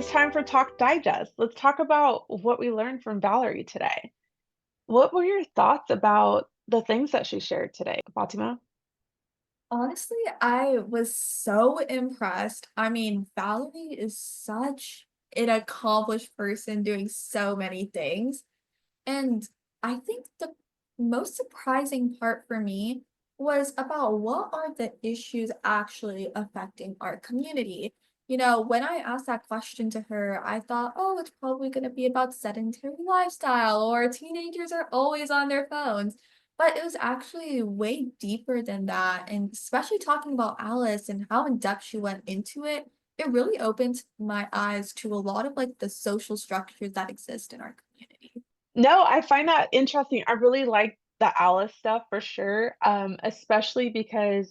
It's time for Talk Digest. Let's talk about what we learned from Valerie today. What were your thoughts about the things that she shared today, Fatima? Honestly, I was so impressed. I mean, Valerie is such an accomplished person doing so many things. And I think the most surprising part for me was about what are the issues actually affecting our community. When I asked that question to her, I thought, oh, it's probably going to be about sedentary lifestyle or teenagers are always on their phones. But it was actually way deeper than that. And especially talking about Alice and how in depth she went into it, it really opened my eyes to a lot of like the social structures that exist in our community. No, I find that interesting. I really like the Alice stuff for sure, especially because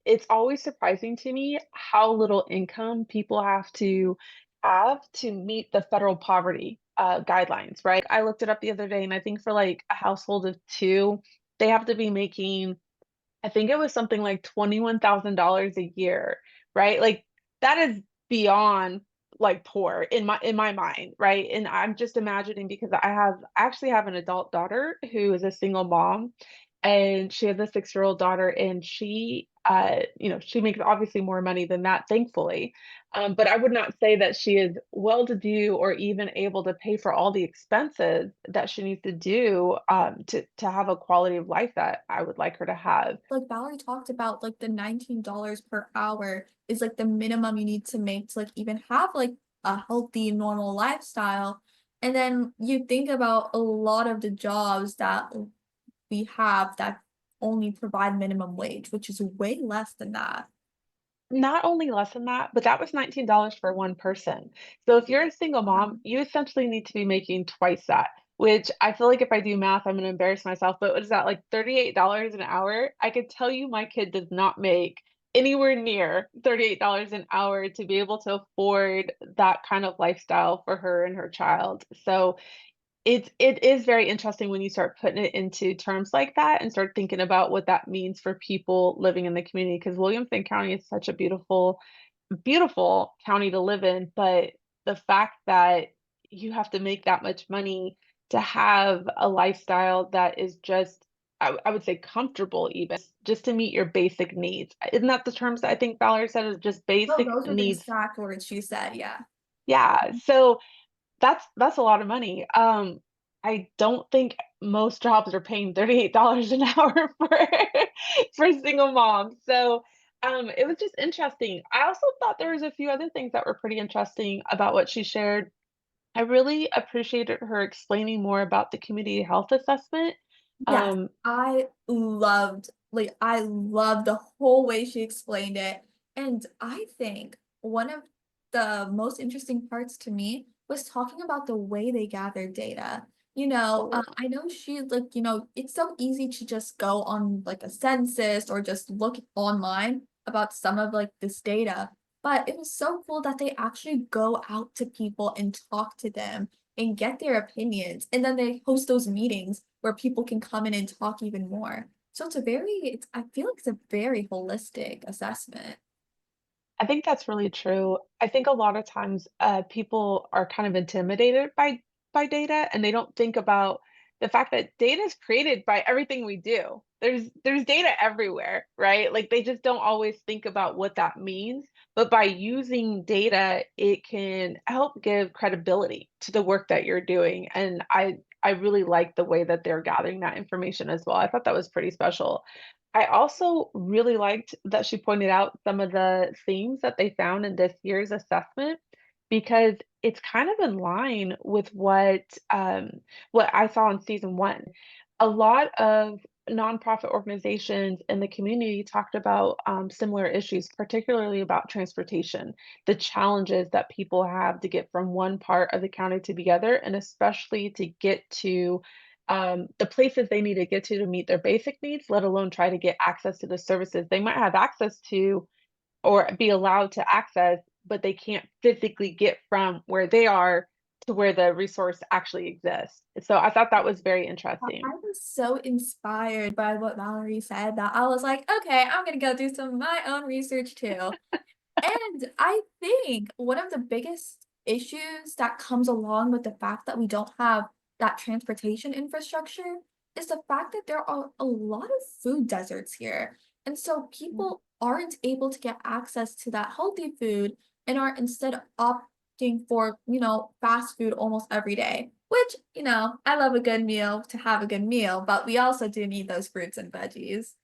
it's always surprising to me how little income people have to meet the federal poverty guidelines, right? I looked it up the other day, and I think for like a household of two, they have to be making I think it was something like $21,000 a year, right? Like, that is beyond, like, poor in my mind, right? And I'm just imagining because I actually have an adult daughter who is a single mom, and she has a six-year-old daughter, and she makes obviously more money than that, thankfully. But I would not say that she is well-to-do or even able to pay for all the expenses that she needs to do, to have a quality of life that I would like her to have. Like Valerie talked about, like the $19 per hour is like the minimum you need to make to like even have like a healthy, normal lifestyle. And then you think about a lot of the jobs that we have that only provide minimum wage, which is way less than that. Not only less than that, but that was $19 for one person. So if you're a single mom, you essentially need to be making twice that, which I feel like if I do math, I'm gonna embarrass myself, but what is that, like $38 an hour? I could tell you my kid does not make anywhere near $38 an hour to be able to afford that kind of lifestyle for her and her child. So it is very interesting when you start putting it into terms like that and start thinking about what that means for people living in the community. Because Williamson County is such a beautiful, beautiful county to live in, but the fact that you have to make that much money to have a lifestyle that is just, I would say comfortable even, just to meet your basic needs. Isn't that the terms that I think Valerie said is just Oh, basic those are the needs? exact words she said. Yeah. Yeah, so that's a lot of money. I don't think most jobs are paying $38 an hour for single moms. So, it was just interesting. I also thought there was a few other things that were pretty interesting about what she shared. I really appreciated her explaining more about the community health assessment. Yes, Um, I loved the whole way she explained it, and I think one of the most interesting parts to me was talking about the way they gather data. I know it's so easy to just go on like a census or just look online about some of like this data, but it was so cool that they actually go out to people and talk to them and get their opinions. And then they host those meetings where people can come in and talk even more. So I feel like it's a very holistic assessment. I think that's really true. I think a lot of times, people are kind of intimidated by data, and they don't think about the fact that data is created by everything we do. There's data everywhere, right? Like, they just don't always think about what that means, but by using data, it can help give credibility to the work that you're doing, and I really like the way that they're gathering that information as well. I thought that was pretty special. I also really liked that she pointed out some of the themes that they found in this year's assessment because it's kind of in line with what I saw in season one. A lot of nonprofit organizations in the community talked about similar issues, particularly about transportation, the challenges that people have to get from one part of the county to the other, and especially to get to the places they need to get to meet their basic needs, let alone try to get access to the services they might have access to or be allowed to access, but they can't physically get from where they are to where the resource actually exists. So I thought that was very I interesting. was so inspired by what Valerie said that I was like, okay, I'm gonna go do some of my own research too. And I think one of the biggest issues that comes along with the fact that we don't have that transportation infrastructure is the fact that there are a lot of food deserts here. And so people aren't able to get access to that healthy food and are instead opting for, fast food almost every day. Which, I love a good meal to have a good meal, but we also do need those fruits and veggies.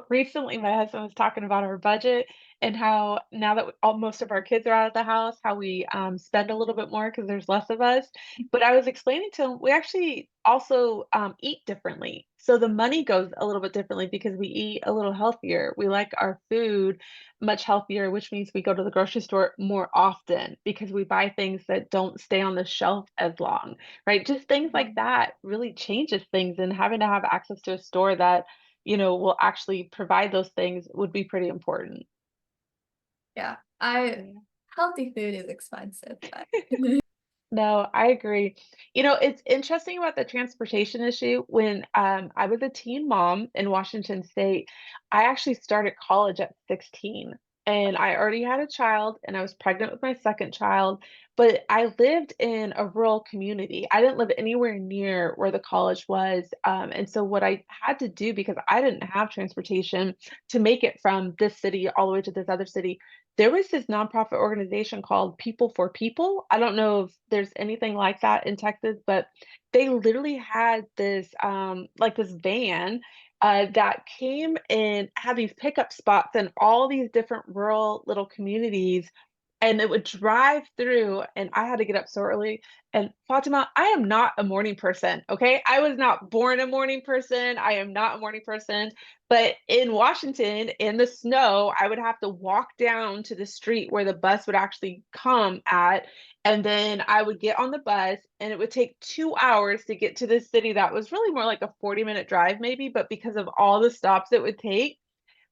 Recently my husband was talking about our budget and how now that most of our kids are out of the house, how we spend a little bit more because there's less of us. But I was explaining to him we actually also eat differently. So the money goes a little bit differently because we eat a little healthier. We like our food much healthier, which means we go to the grocery store more often because we buy things that don't stay on the shelf as long, right? Just things like Mhm. that really changes things, and having to have access to a store that will actually provide those things would be pretty important. Yeah, I Yeah. healthy food is expensive, but No, I agree. It's interesting about the transportation issue. When I was a teen mom in Washington State, I actually started college at 16. And I already had a child, and I was pregnant with my second child. But I lived in a rural community. I didn't live anywhere near where the college was. And so, what I had to do, because I didn't have transportation to make it from this city all the way to this other city, there was this nonprofit organization called People for People. I don't know if there's anything like that in Texas, but they literally had this, like this van, that came and had these pickup spots in all these different rural little communities, and it would drive through, and I had to get up so early. And Fatima, I am not a morning person, okay? I was not born a morning person. I am not a morning person. But in Washington, in the snow, I would have to walk down to the street where the bus would actually come at, and then I would get on the bus, and it would take 2 hours to get to this city that was really more like a 40-minute drive maybe, but because of all the stops it would take,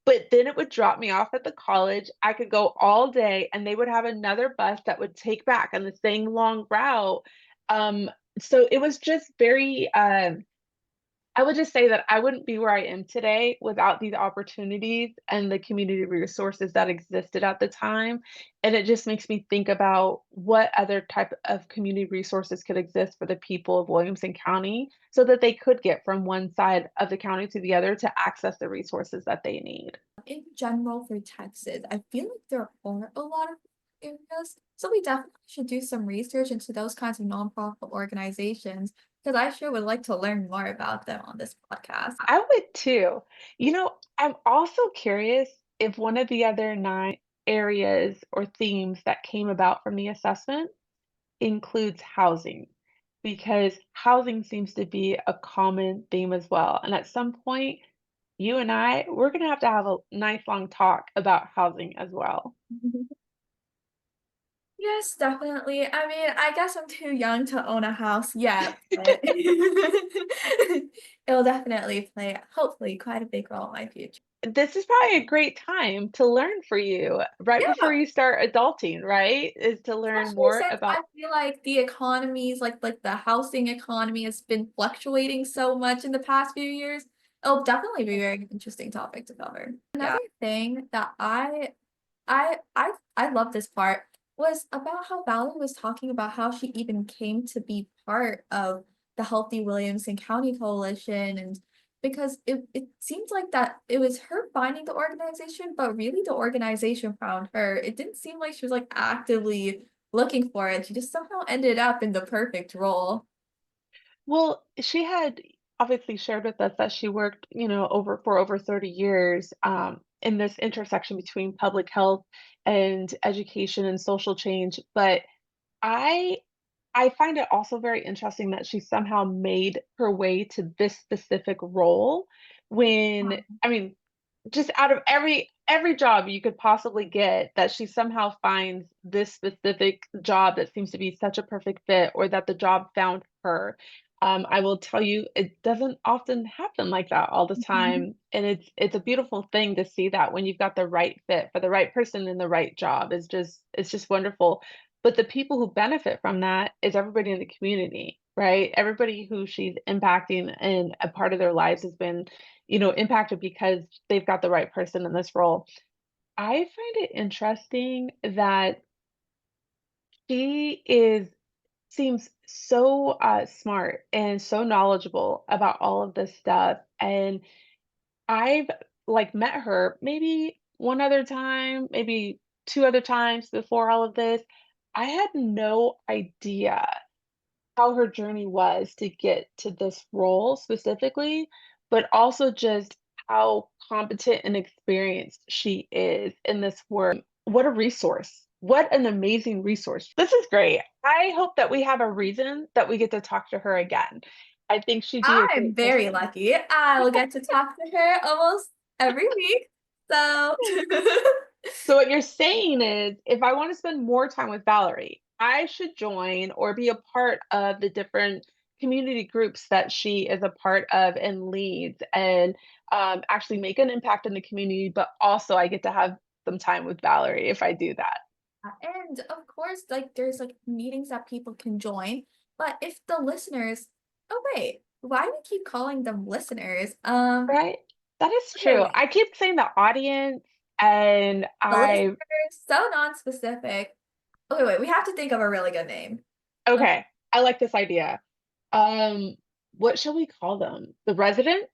but then it would drop me off at the college. I could go all day, and they would have another bus that would take back on the same long route. Um, so it was just very, I would just say that I wouldn't be where I am today without these opportunities and the community resources that existed at the time. And it just makes me think about what other type of community resources could exist for the people of Williamson County so that they could get from one side of the county to the other to access the resources that they need. in general for Texas, I feel like there are a lot of areas. So we definitely should do some research into those kinds of nonprofit organizations because I sure would like to learn more about them on this podcast. I would too. I'm also curious if one of the other 9 areas or themes that came about from the assessment includes housing, because housing seems to be a common theme as well. And at some point, we're going to have a nice long talk about housing as well. Yes, definitely. I mean, I guess I'm too young to own a house yet, but it'll definitely play, hopefully, quite a big role in my future. This is probably a great time to learn for you right before Yeah, you start adulting, right? Is to learn especially more since I about. feel like the economies, like the housing economy has been fluctuating so much in the past few years. It'll definitely be a very interesting topic to cover. Yeah. Another thing that I love this part was about how Valerie was talking about how she even came to be part of the Healthy Williamson County Coalition and because it seems like that it was her finding the organization, but really the organization found her. It didn't seem like she was like actively looking for it. She just somehow ended up in the perfect role. Well, she had obviously shared with us that she worked, over 30 years in this intersection between public health and education and social change. But I I find it also very interesting that she somehow made her way to this specific role when, Um, I mean, just out of every job you could possibly get, that she somehow finds this specific job that seems to be such a perfect fit, or that the job found her. I will tell you, it doesn't often happen like that all the mhm. time, and it's a beautiful thing to see that when you've got the right fit for the right person in the right job is just it's just wonderful. But the people who benefit from that is everybody in the community, right? Everybody who she's impacting and a part of their lives has been, impacted because they've got the right person in this role. I find it interesting that She is seems so, smart and so knowledgeable about all of this stuff, and I've, like, met her maybe 1 other time, maybe 2 other times before all of this. I had no idea how her journey was to get to this role specifically, but also just how competent and experienced she is in this work. What a resource. What an amazing resource. This is great. I hope that we have a reason that we get to talk to her again. I think she'd be a I'm great very person. lucky. I will get to talk to her almost every week. So So what you're saying is, if I wanna spend more time with Valerie, I should join or be a part of the different community groups that she is a part of and leads and, actually make an impact in the community, but also I get to have some time with Valerie if I do that, and of course, like there's like meetings that people can join. But if the listeners, oh wait, why do we keep calling them listeners? right? That is Okay, true. wait. I keep saying the audience, and The I listeners, so non-specific. Okay, wait, we have to think of a really good name. Uh, okay, I like this idea. Um, what shall we call them? The residents?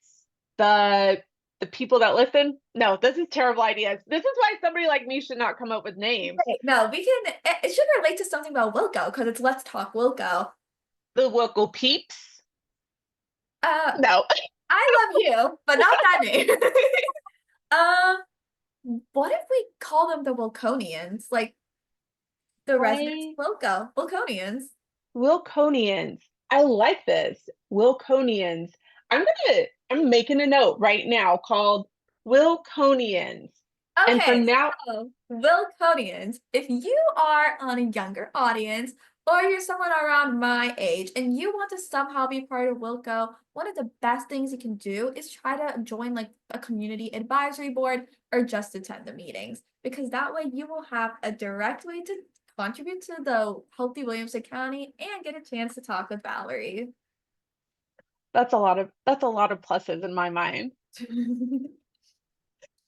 The the people that listen? No, this is terrible ideas. This is why somebody like me should not come up with names. wait, no, we can. It should relate to something about Wilco because it's Let's Talk Wilco. The local peeps? Uh, No. I love you, but not that name. um, what if we call them the Wilconians? Like the residents I of Wilco, Wilconians. Wilconians. I like this. Wilconians. I'm making a note right now called Wilconians. And Okay, from now so Wilconians, if you are on a younger audience or you're someone around my age and you want to somehow be part of Wilco, one of the best things you can do is try to join like a community advisory board or just attend the meetings because that way you will have a direct way to contribute to the healthy Williamson County and get a chance to talk with Valerie. that's a lot of pluses in my mind.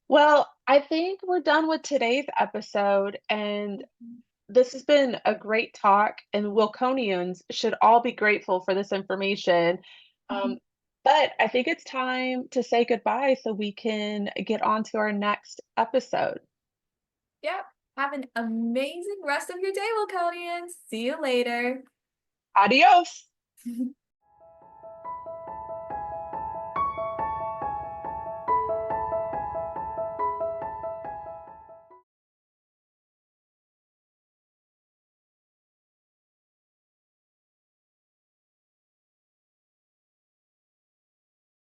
Well, I think we're done with today's episode, and this has been a great talk, and Wilconians should all be grateful for this information. Um, but I think it's time to say goodbye so we can get on to our next episode. Yep. Have an amazing rest of your day, Wilconians. See you later. Adios.